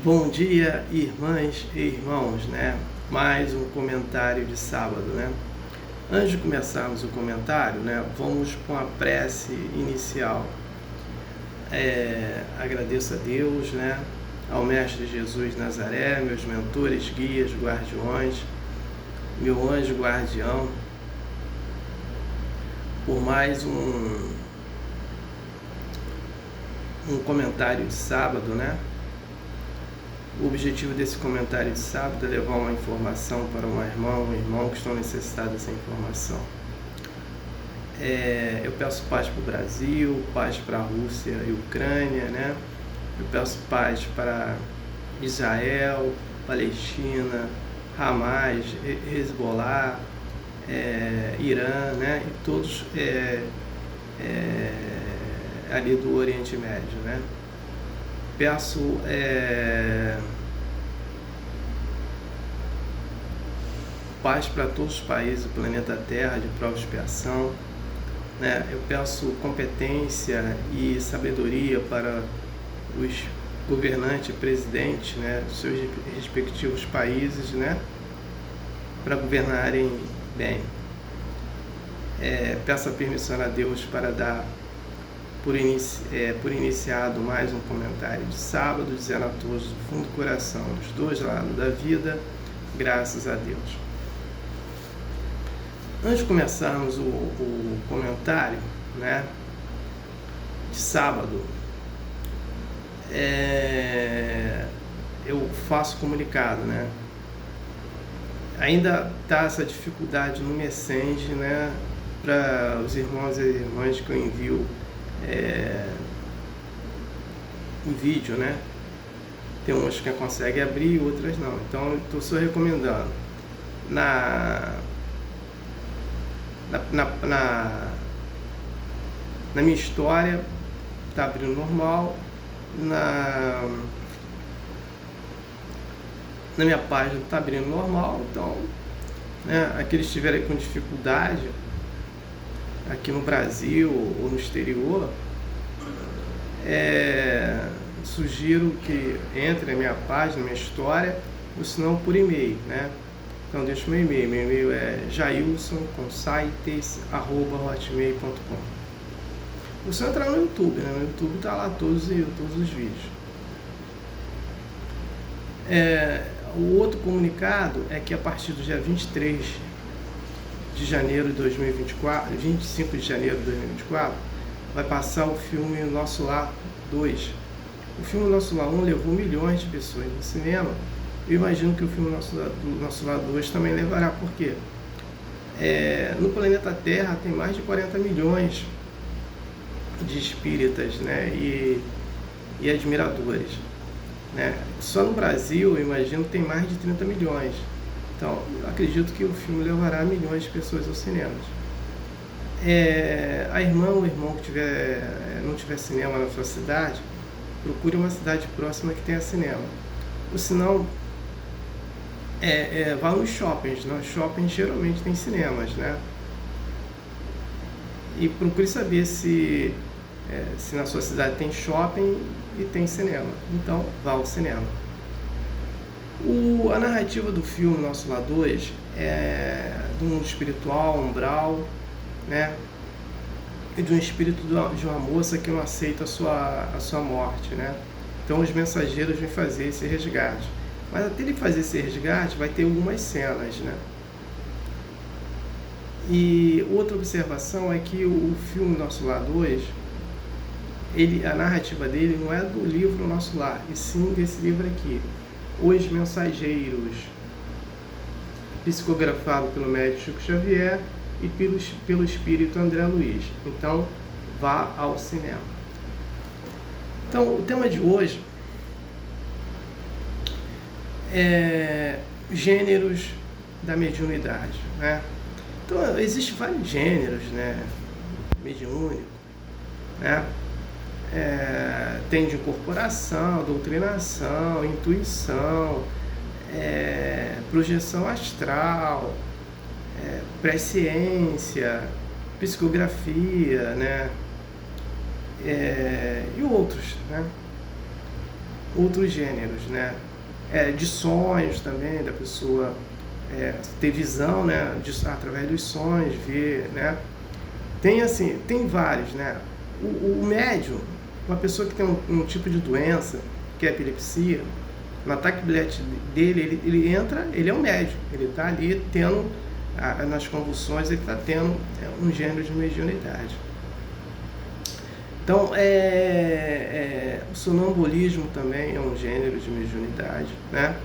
Bom dia, irmãs e irmãos, né? Mais um comentário de sábado, né? Antes de começarmos o comentário, né, vamos com a prece inicial. Agradeço a Deus, né, ao Mestre Jesus Nazaré, meus mentores, guias, guardiões, meu anjo guardião, por mais um comentário de sábado, né? O objetivo desse comentário de sábado é levar uma informação para um irmão que estão necessitados dessa informação. Eu peço paz para o Brasil, paz para a Rússia e Ucrânia, né? Eu peço paz para Israel, Palestina, Hamas, Hezbollah, Irã, né? E todos ali do Oriente Médio, né? Peço paz para todos os países do planeta Terra, de prova e expiação, né? Eu peço competência e sabedoria para os governantes e presidentes, né, dos seus respectivos países, né, para governarem bem. Peço a permissão a Deus para dar por iniciado mais um comentário de sábado, dizendo a todos do fundo do coração, dos dois lados da vida, graças a Deus. Antes de começarmos o comentário, né, de sábado, eu faço comunicado, né? Ainda está essa dificuldade no Messenger, né, para os irmãos e irmãs que eu envio em vídeo, né? Tem umas que conseguem abrir, outras não. Então eu estou só recomendando na minha história está abrindo normal, na minha página está abrindo normal. Então, né, aqueles que estiverem com dificuldade aqui no Brasil ou no exterior, sugiro que entre na minha página, na minha história, ou se não por e-mail, né? Então deixa o meu e-mail é jailson.consaites@hotmail.com. Você entrar no YouTube, né? No YouTube tá lá todos os vídeos. O outro comunicado é que a partir do dia 23 de janeiro de 2024, 25 de janeiro de 2024, vai passar o filme Nosso Lar 2. O filme Nosso Lar 1 levou milhões de pessoas no cinema. Eu imagino que o filme Nosso Lar 2 também levará, porque no planeta Terra tem mais de 40 milhões de espíritas, né, e admiradores, né? Só no Brasil, eu imagino que tem mais de 30 milhões. Então, eu acredito que o filme levará milhões de pessoas aos cinemas. A irmã ou irmão que não tiver cinema na sua cidade, procure uma cidade próxima que tenha cinema. Ou se não, vá nos shoppings, né? Os shoppings geralmente tem cinemas, né? E procure saber se na sua cidade tem shopping e tem cinema. Então, vá ao cinema. A narrativa do filme Nosso Lar 2 é do mundo espiritual, umbral, né? E de um espírito de uma moça que não aceita a sua morte, né? Então os mensageiros vêm fazer esse resgate. Mas até ele fazer esse resgate vai ter algumas cenas, né? E outra observação é que o filme Nosso Lar 2, a narrativa dele não é do livro Nosso Lar, e sim desse livro aqui, Os Mensageiros, psicografado pelo médico Chico Xavier e pelo espírito André Luiz. Então, vá ao cinema. Então, o tema de hoje é gêneros da mediunidade, né? Então, existem vários gêneros, né, mediúnico, né? Tem de incorporação, doutrinação, intuição, projeção astral, presciência, psicografia, né? E outros, né? outros gêneros, né? De sonhos também, da pessoa ter visão, né? Através dos sonhos, ver, né? Tem assim, tem vários, né? O médium, uma pessoa que tem um tipo de doença, que é a epilepsia, no ataque epilético dele, ele entra, ele é um médium, ele está ali tendo, nas convulsões, ele está tendo um gênero de mediunidade. Então, o sonambulismo também é um gênero de mediunidade, né?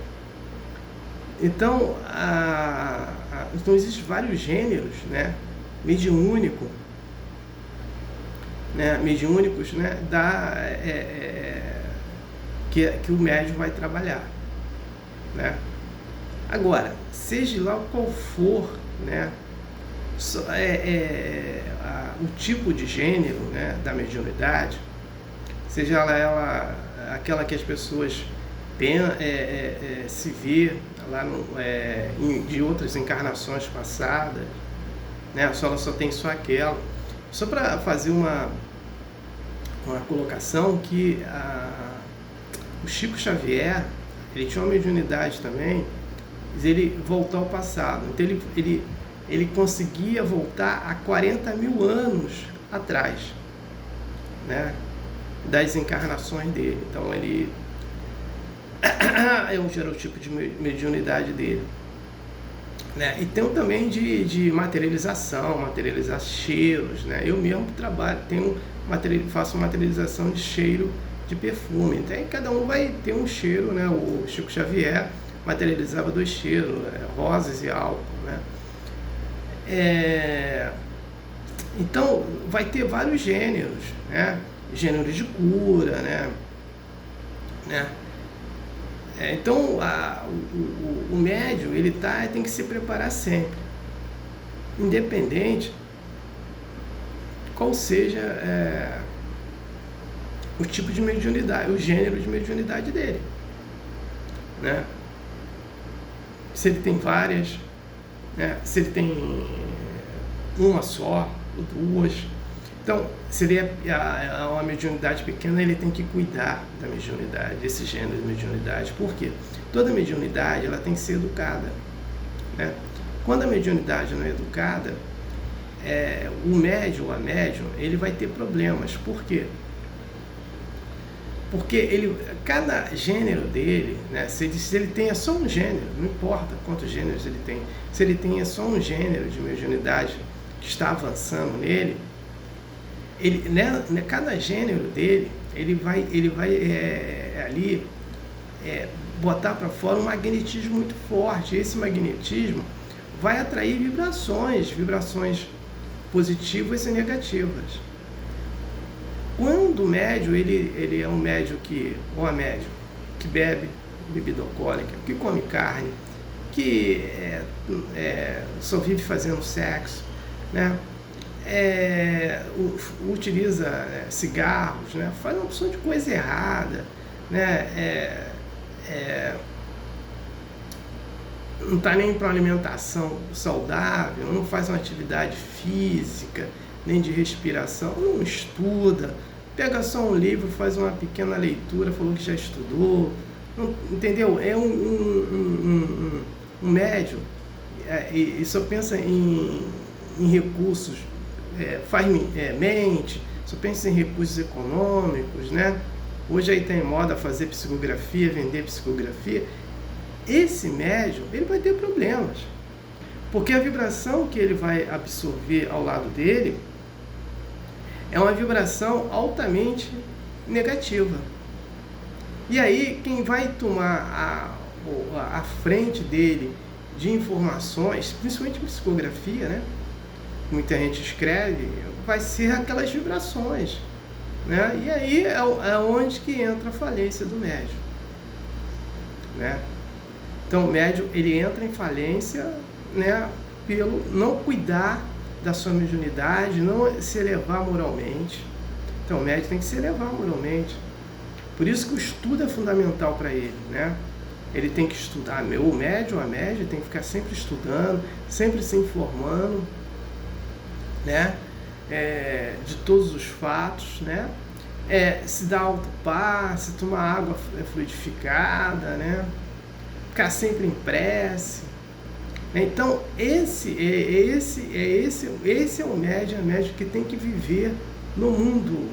Então, então existem vários gêneros, né? Mediúnico, né? Mediúnicos, né? Que o médium vai trabalhar, né? Agora, seja lá qual for, né? O tipo de gênero, né, da mediunidade, seja ela aquela que as pessoas se vê lá de outras encarnações passadas, né? Ela só tem só aquela. Só para fazer uma colocação que o Chico Xavier, ele tinha uma mediunidade também, mas ele voltou ao passado. Então ele conseguia voltar a 40 mil anos atrás, né, das encarnações dele. Então ele é um tipo de mediunidade dele, né? E tem também de materializar cheiros, né? Eu mesmo faço materialização de cheiro de perfume. Então cada um vai ter um cheiro, né? O Chico Xavier materializava 2 cheiros, rosas e álcool, né? Então vai ter vários gêneros, né? Gêneros de cura, né? Então o médium ele tem que se preparar sempre, independente qual seja o tipo de mediunidade, o gênero de mediunidade dele, né? Se ele tem várias, né? Se ele tem uma só ou 2. Então, se ele é uma mediunidade pequena, ele tem que cuidar da mediunidade, desse gênero de mediunidade. Por quê? Toda mediunidade ela tem que ser educada, né? Quando a mediunidade não é educada, o médium ou a médium, ele vai ter problemas. Por quê? Porque cada gênero dele, né, se ele tenha só um gênero, não importa quantos gêneros ele tem, se ele tenha só um gênero de mediunidade que está avançando nele, cada gênero dele, ele vai ali botar para fora um magnetismo muito forte. Esse magnetismo vai atrair vibrações positivas e negativas. Quando o médium, ele é um médium ou a médium que bebe bebida alcoólica, que come carne, que só vive fazendo sexo, né? Utiliza cigarros, né? Faz uma opção de coisa errada, né? Não está nem para alimentação saudável, não faz uma atividade física, nem de respiração, não estuda, pega só um livro, faz uma pequena leitura, falou que já estudou, não, entendeu? É um médium e só pensa em recursos, mente, só pensa em recursos econômicos, né? Hoje aí tem moda fazer psicografia, vender psicografia. Esse médium, ele vai ter problemas, porque a vibração que ele vai absorver ao lado dele é uma vibração altamente negativa. E aí, quem vai tomar a frente dele de informações, principalmente psicografia, né? Muita gente escreve, vai ser aquelas vibrações, né? E aí é onde que entra a falência do médium, né? Então o médium, ele entra em falência, né, pelo não cuidar da sua mediunidade, não se elevar moralmente. Então o médium tem que se elevar moralmente. Por isso que o estudo é fundamental para ele, né? Ele tem que estudar, o médium, a médium, tem que ficar sempre estudando, sempre se informando, né? De todos os fatos, né? se dar alto passe, tomar água fluidificada, né? Ficar sempre em prece. Então, esse é o médium que tem que viver no mundo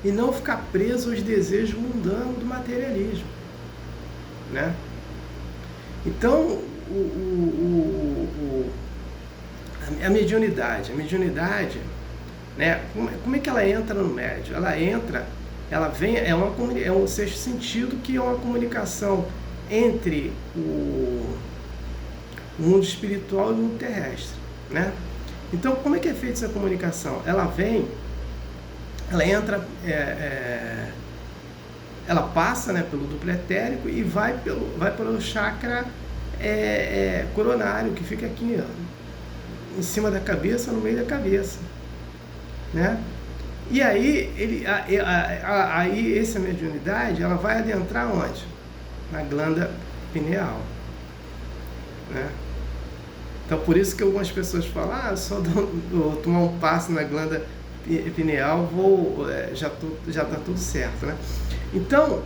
e não ficar preso aos desejos mundanos do materialismo, né? Então, a mediunidade, né? Como é que ela entra no médium? Ela vem, é um sexto sentido, que é uma comunicação entre o mundo espiritual e o mundo terrestre, né? Então, como é que é feita essa comunicação? Ela entra, ela passa, né, pelo duplo etérico e vai pelo chakra coronário, que fica aqui, ó, em cima da cabeça, no meio da cabeça, né? E aí, essa mediunidade, ela vai adentrar onde? Na glândula pineal, né? Então, por isso que algumas pessoas falam, só vou tomar um passo na glândula pineal, já está tudo certo, né? Então,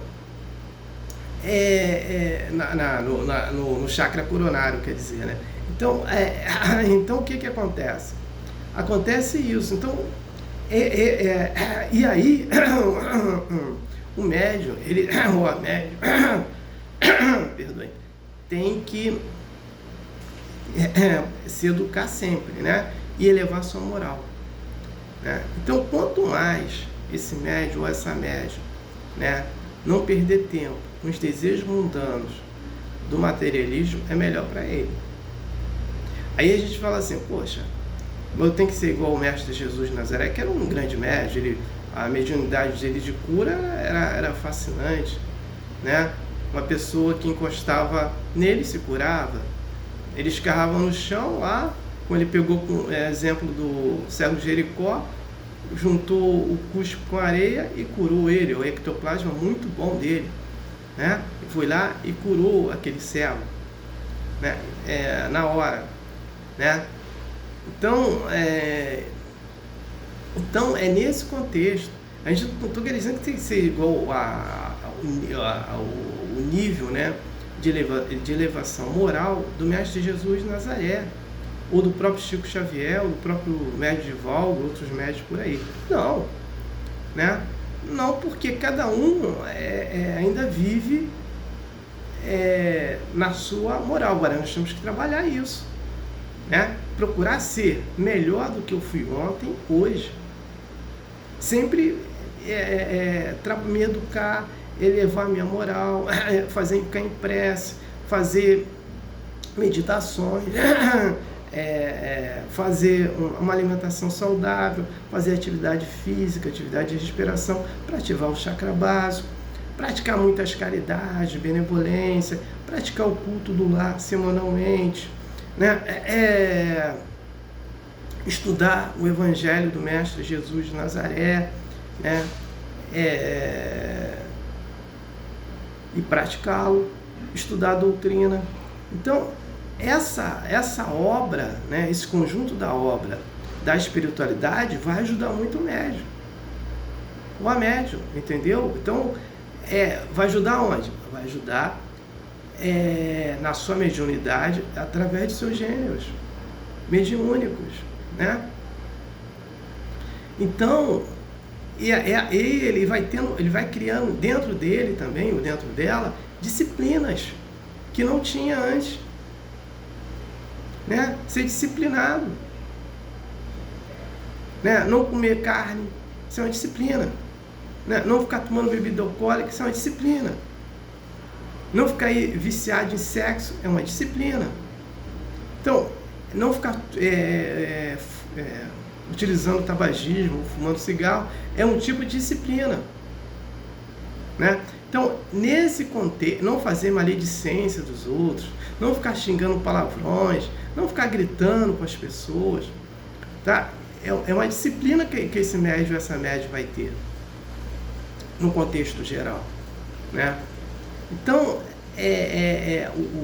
no chakra coronário, quer dizer, né? Então, então o que acontece? Acontece isso. Então, e aí, o médium, perdoe, tem que se educar sempre, né? E elevar sua moral, né? Então, quanto mais esse médium ou essa médium, né, não perder tempo nos desejos mundanos do materialismo, é melhor para ele. Aí a gente fala assim, poxa, eu tenho que ser igual ao mestre Jesus de Nazaré, que era um grande médium, a mediunidade dele de cura era fascinante, né? Uma pessoa que encostava nele se curava. Ele escarrava no chão lá, quando ele pegou, exemplo do cego de Jericó, juntou o cuspe com areia e curou ele, o ectoplasma muito bom dele, né? E foi lá e curou aquele cego, né? Na hora, né? Então, é nesse contexto. A gente não estou querendo dizer que tem que ser igual o nível, né, de elevação moral do Mestre Jesus de Nazaré, ou do próprio Chico Xavier, ou do próprio médium Divaldo, outros médios por aí. Não, né? Não, porque cada um ainda vive na sua moral. Agora nós temos que trabalhar isso, né? Procurar ser melhor do que eu fui ontem, hoje. Sempre me educar, elevar minha moral, ficar em prece, fazer meditações, fazer uma alimentação saudável, fazer atividade física, atividade de respiração, para ativar o chakra básico, praticar muitas caridades, benevolência, praticar o culto do lar semanalmente, né? Estudar o Evangelho do Mestre Jesus de Nazaré, né? E praticá-lo, estudar a doutrina. Então, essa obra, né, esse conjunto da obra da espiritualidade vai ajudar muito o médium, ou a médium, entendeu? Então, vai ajudar onde? Vai ajudar na sua mediunidade através de seus gêneros mediúnicos, né? Então, ele vai criando dentro dele também, ou dentro dela, disciplinas que não tinha antes, né? Ser disciplinado, né? Não comer carne, isso é uma disciplina, né? Não ficar tomando bebida alcoólica, isso é uma disciplina. Não ficar viciado em sexo é uma disciplina. Então, não ficar utilizando tabagismo, fumando cigarro, é um tipo de disciplina, né? Então, nesse contexto, não fazer maledicência dos outros, não ficar xingando palavrões, não ficar gritando com as pessoas, tá? É uma disciplina que esse médium, essa médium vai ter, no contexto geral, né? Então,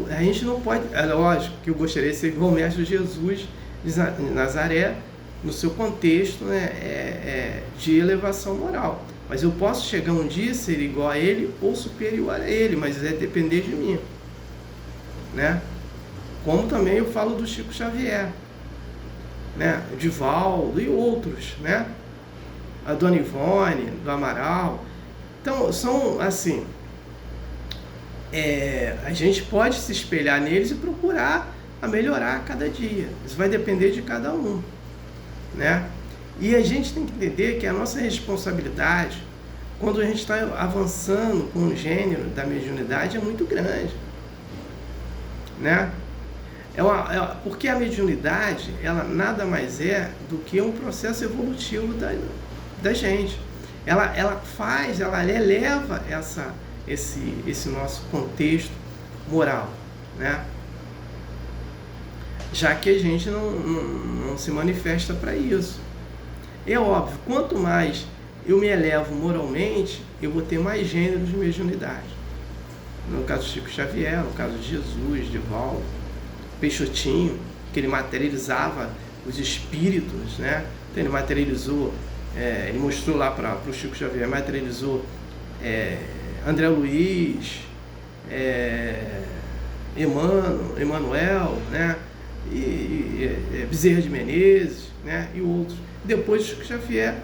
a gente não pode... É lógico que eu gostaria de ser igual o Mestre Jesus de Nazaré, no seu contexto, né, de elevação moral. Mas eu posso chegar um dia a ser igual a ele ou superior a ele, mas é depender de mim, né? Como também eu falo do Chico Xavier, né? Divaldo e outros, né? A Dona Ivone, do Amaral. Então, são assim, a gente pode se espelhar neles e procurar a melhorar a cada dia. Isso vai depender de cada um, né? E a gente tem que entender que a nossa responsabilidade, quando a gente está avançando com o gênero da mediunidade, é muito grande, né? Porque a mediunidade, ela nada mais é do que um processo evolutivo da gente. Ela eleva esse nosso contexto moral, né? Já que a gente não se manifesta para isso. É óbvio, quanto mais eu me elevo moralmente, eu vou ter mais gêneros de mediunidade. No caso de Chico Xavier, no caso de Jesus, Divaldo, Peixotinho, que ele materializava os espíritos, né? Então ele materializou, ele mostrou lá para o Chico Xavier, materializou André Luiz, Emmanuel, né? E Bezerra de Menezes, né? E outros. Depois o Chico Xavier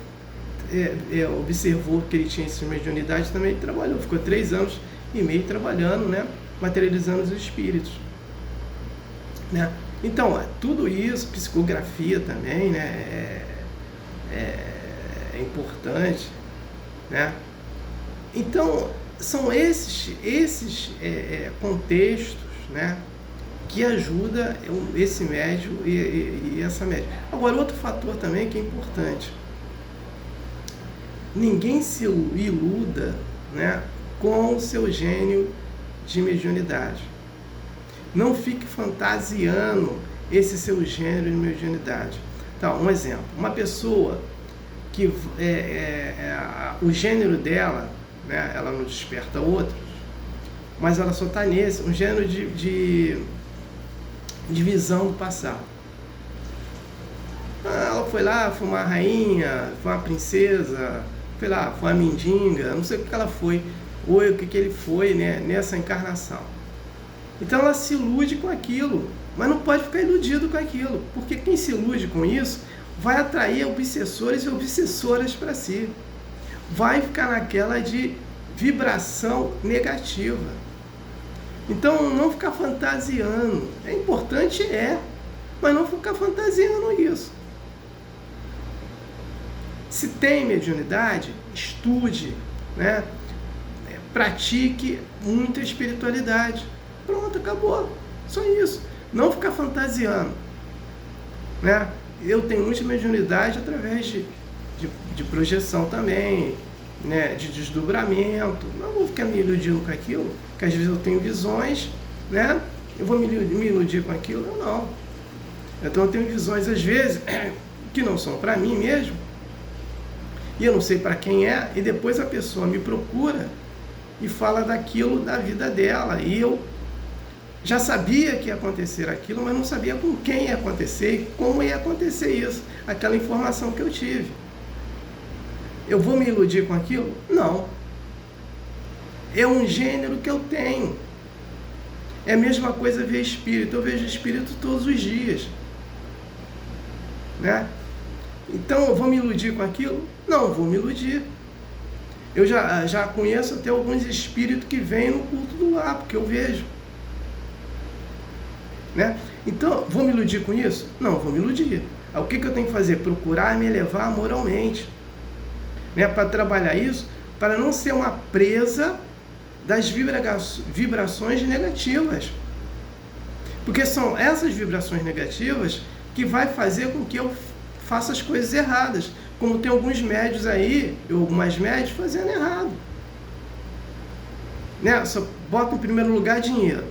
observou que ele tinha essa mediunidade, também trabalhou, ficou 3 anos e meio trabalhando, né? Materializando os espíritos, né? Então, tudo isso, psicografia também, né? É importante, né? Então, são esses contextos, né, que ajuda esse médium e essa médium. Agora, outro fator também que é importante. Ninguém se iluda, né, com o seu gênio de mediunidade. Não fique fantasiando esse seu gênio de mediunidade. Então, um exemplo. Uma pessoa que o gênero dela, né, ela não desperta outros, mas ela só está nesse, um gênero de visão do passado. Ela foi lá, foi uma rainha, foi uma princesa, foi lá, foi uma mendiga, não sei o que ela foi, ou o que ele foi, né, nessa encarnação. Então ela se ilude com aquilo, mas não pode ficar iludido com aquilo, porque quem se ilude com isso vai atrair obsessores e obsessoras para si. Vai ficar naquela de vibração negativa. Então, não ficar fantasiando. É importante, mas não ficar fantasiando isso. Se tem mediunidade, estude, né? Pratique muita espiritualidade. Pronto, acabou. Só isso. Não ficar fantasiando, né? Eu tenho muita mediunidade através de projeção também, né, de desdobramento. Não vou ficar me iludindo com aquilo, porque às vezes eu tenho visões, né? Eu vou me iludir com aquilo? Não. Então eu tenho visões às vezes que não são para mim mesmo, e eu não sei para quem é, e depois a pessoa me procura e fala daquilo da vida dela, e eu já sabia que ia acontecer aquilo, mas não sabia com quem ia acontecer e como ia acontecer isso, aquela informação que eu tive. Eu vou me iludir com aquilo? Não. É um gênero que eu tenho. É a mesma coisa ver espírito. Eu vejo espírito todos os dias, né? Então, eu vou me iludir com aquilo? Não, vou me iludir. Eu já conheço até alguns espíritos que vêm no culto do lar, porque eu vejo, né? Então, vou me iludir com isso? Não, vou me iludir. O que eu tenho que fazer? Procurar me elevar moralmente, né? Para trabalhar isso, para não ser uma presa das vibrações negativas. Porque são essas vibrações negativas que vai fazer com que eu faça as coisas erradas. Como tem alguns médios aí, algumas médios fazendo errado, né? Só bota em primeiro lugar dinheiro.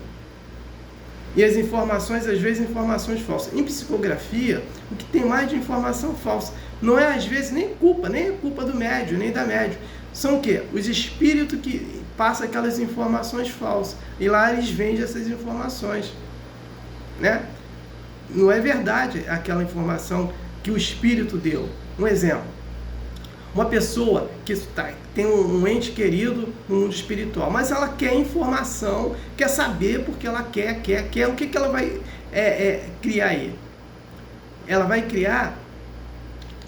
E as informações, às vezes, informações falsas. Em psicografia, o que tem mais de informação falsa não é, às vezes, nem é culpa do médium, nem da médium. São o quê? Os espíritos que passam aquelas informações falsas. E lá eles vendem essas informações, né? Não é verdade aquela informação que o espírito deu. Um exemplo. Uma pessoa que tem um ente querido no mundo espiritual, mas ela quer informação, quer saber porque ela quer. O que ela vai criar aí? Ela vai criar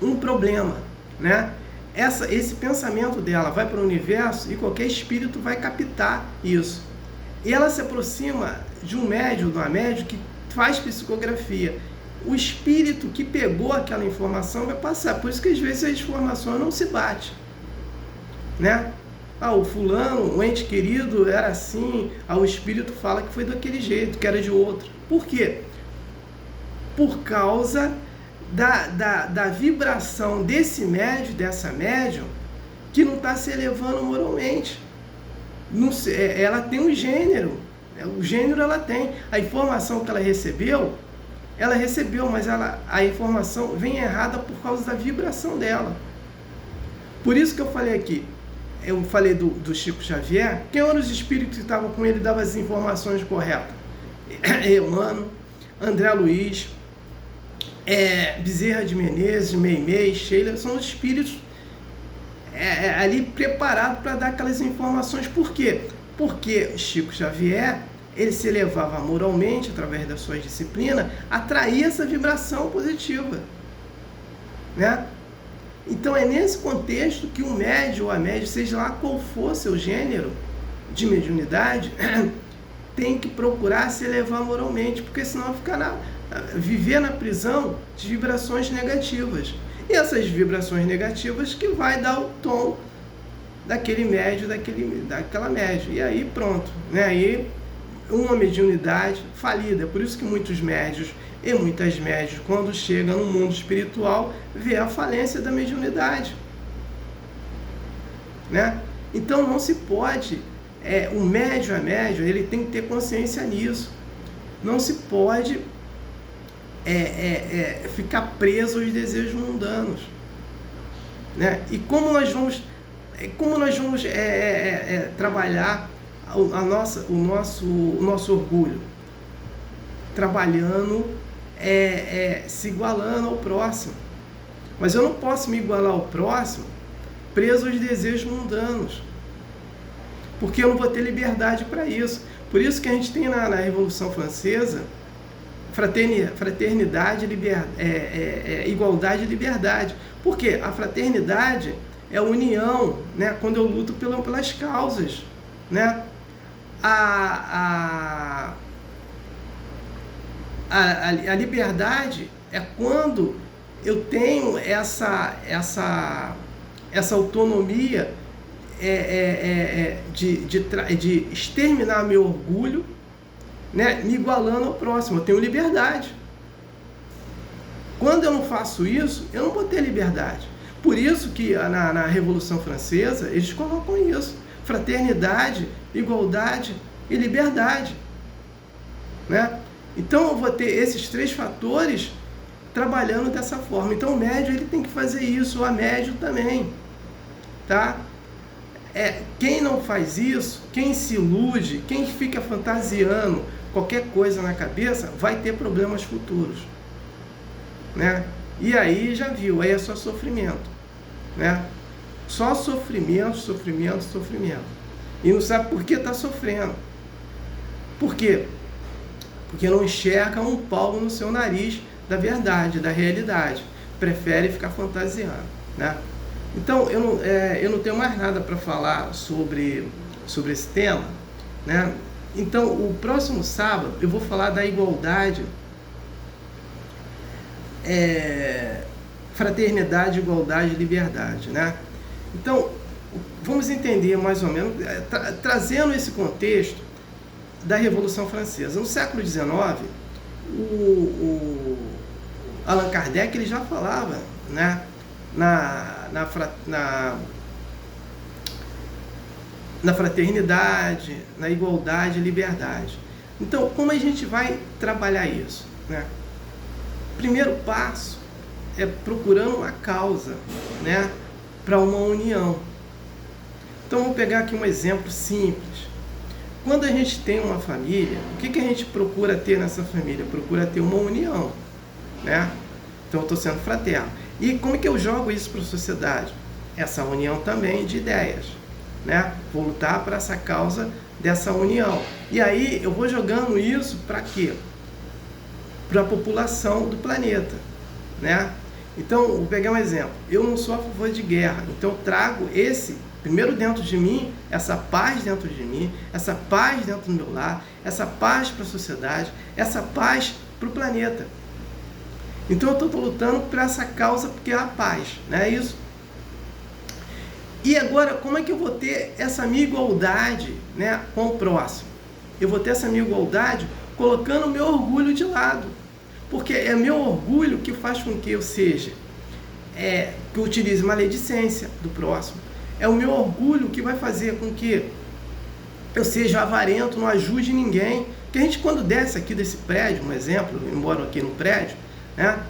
um problema, né? Esse pensamento dela vai para o universo e qualquer espírito vai captar isso. E ela se aproxima de um médium, de uma médium que faz psicografia. O espírito que pegou aquela informação vai passar. Por isso que às vezes as informações não se batem, né? O fulano, o ente querido era assim, o espírito fala que foi daquele jeito, que era de outro. Por quê? Por causa da vibração desse médium, dessa médium, que não está se elevando moralmente. Ela tem um gênero, o gênero ela tem. A informação que ela recebeu, mas a informação vem errada por causa da vibração dela. Por isso que eu falei aqui, eu falei do Chico Xavier. Quem eram os espíritos que estavam com ele e davam as informações corretas? Emmanuel, André Luiz, Bezerra de Menezes, Meimei, Sheila, são os espíritos ali preparados para dar aquelas informações. Por quê? Porque Chico Xavier, ele se elevava moralmente através das suas disciplinas, atraía essa vibração positiva, né? Então é nesse contexto que o médium ou a médium, seja lá qual for seu gênero de mediunidade, tem que procurar se elevar moralmente, porque senão vai viver na prisão de vibrações negativas. E essas vibrações negativas que vai dar o tom daquele médium, daquela médium. E aí pronto, né? Aí uma mediunidade falida. É por isso que muitos médios e muitas médias, quando chegam no mundo espiritual, vê a falência da mediunidade, né? Então não se pode, o médium, a médium, ele tem que ter consciência nisso. Não se pode ficar preso aos desejos mundanos, né? E como nós vamos trabalhar o nosso orgulho? Trabalhando, se igualando ao próximo. Mas eu não posso me igualar ao próximo preso aos desejos mundanos, porque eu não vou ter liberdade para isso. Por isso que a gente tem na Revolução Francesa fraternidade, igualdade e liberdade. Porque a fraternidade é a união, né? Quando eu luto pelas causas, né? A liberdade é quando eu tenho essa autonomia de exterminar meu orgulho, né, me igualando ao próximo. Eu tenho liberdade. Quando eu não faço isso, eu não vou ter liberdade. Por isso que na Revolução Francesa eles colocam isso: fraternidade, igualdade e liberdade, né? Então eu vou ter esses três fatores trabalhando dessa forma. Então o médium, ele tem que fazer isso, a médium também, tá? Quem não faz isso, quem se ilude, quem fica fantasiando qualquer coisa na cabeça, vai ter problemas futuros, né? E aí já viu, aí é só sofrimento, né? Só sofrimento. E não sabe por que está sofrendo. Por quê? Porque não enxerga um palmo no seu nariz da verdade, da realidade. Prefere ficar fantasiando, né? Então, eu não tenho mais nada para falar sobre esse tema, né? Então, o próximo sábado eu vou falar da igualdade, fraternidade, igualdade e liberdade, né? Então, vamos entender mais ou menos, trazendo esse contexto da Revolução Francesa. No século XIX, o Allan Kardec, ele já falava, né, na fraternidade, na igualdade e liberdade. Então, como a gente vai trabalhar isso, né? Primeiro passo é procurando uma causa, né, para uma união. Então, vamos pegar aqui um exemplo simples. Quando a gente tem uma família, o que a gente procura ter nessa família? Procura ter uma união, né? Então, eu estou sendo fraterno. E como é que eu jogo isso para a sociedade? essa união também de ideias, né? Vou lutar para essa causa dessa união. E aí eu vou jogando isso para quê? Para a população do planeta, né? Então, vou pegar um exemplo. Eu não sou a favor de guerra, então eu trago primeiro dentro de mim, essa paz dentro de mim, essa paz dentro do meu lar, essa paz para a sociedade, essa paz para o planeta. Então eu estou lutando por essa causa, porque é a paz, não é isso? E agora, como é que eu vou ter essa minha igualdade, né, com o próximo? Eu vou ter essa minha igualdade colocando o meu orgulho de lado. Porque é meu orgulho que faz com que eu seja, que eu utilize maledicência do próximo. É o meu orgulho que vai fazer com que eu seja avarento, não ajude ninguém. Porque a gente, quando desce aqui desse prédio, um exemplo, eu moro aqui no prédio, né?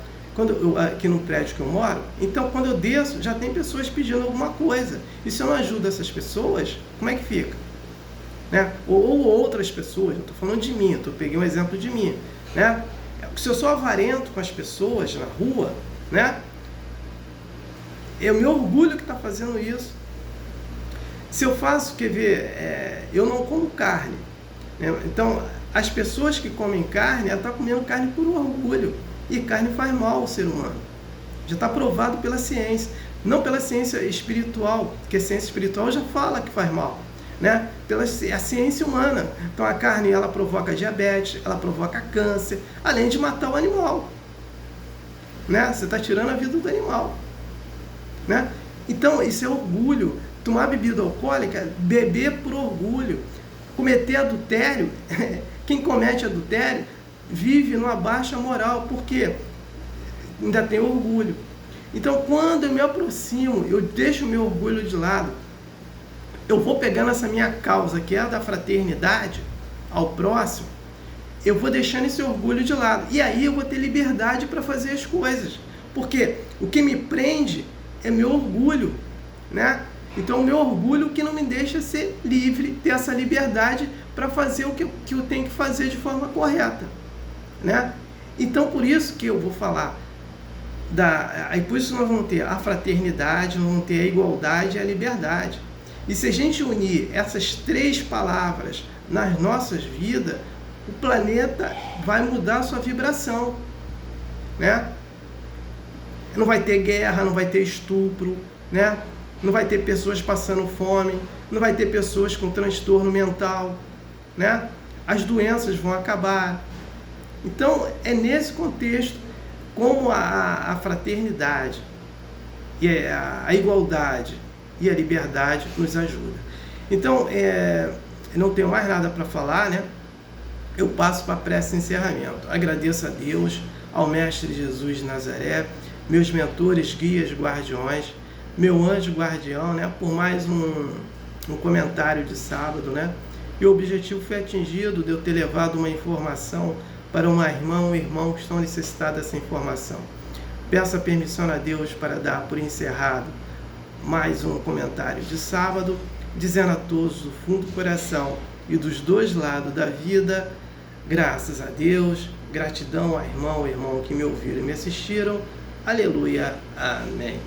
Aqui no prédio que eu moro, então quando eu desço, já tem pessoas pedindo alguma coisa. E se eu não ajudo essas pessoas, como é que fica? Né? Ou outras pessoas, não estou falando de mim, eu peguei um exemplo de mim, né? Se eu sou avarento com as pessoas na rua, né? É o meu orgulho que está fazendo isso. Se eu faço, quer ver, eu não como carne, né? Então, as pessoas que comem carne, ela está comendo carne por orgulho. E carne faz mal ao ser humano. Já está provado pela ciência. Não pela ciência espiritual, porque a ciência espiritual já fala que faz mal, né? Pela a ciência humana. Então a carne, ela provoca diabetes, ela provoca câncer, além de matar o animal, né? Você está tirando a vida do animal, né? Então isso é orgulho. Tomar bebida alcoólica, beber por orgulho. Cometer adultério, quem comete adultério vive numa baixa moral, porque ainda tem orgulho. Então quando eu me aproximo, eu deixo o meu orgulho de lado, eu vou pegando essa minha causa, que é a da fraternidade ao próximo, eu vou deixando esse orgulho de lado. E aí eu vou ter liberdade para fazer as coisas. Porque o que me prende é meu orgulho, né? Então o meu orgulho que não me deixa ser livre, ter essa liberdade para fazer o que eu tenho que fazer de forma correta, né? Então por isso que eu vou falar aí por isso nós vamos ter a fraternidade, nós vamos ter a igualdade e a liberdade. E se a gente unir essas três palavras nas nossas vidas, o planeta vai mudar a sua vibração, né? Não vai ter guerra, não vai ter estupro, né? Não vai ter pessoas passando fome, não vai ter pessoas com transtorno mental, né? As doenças vão acabar. Então, é nesse contexto como a fraternidade e a igualdade e a liberdade nos ajuda. Então, eu não tenho mais nada para falar, né? Eu passo para a prece de encerramento. Agradeço a Deus, ao Mestre Jesus de Nazaré, meus mentores, guias, guardiões, meu anjo guardião, né? Por mais um comentário de sábado, né? E o objetivo foi atingido de eu ter levado uma informação para uma irmã ou irmão que estão necessitados dessa informação. Peço a permissão a Deus para dar por encerrado mais um comentário de sábado, dizendo a todos do fundo do coração e dos dois lados da vida, graças a Deus, gratidão ao irmão que me ouviram e me assistiram. Aleluia. Amém.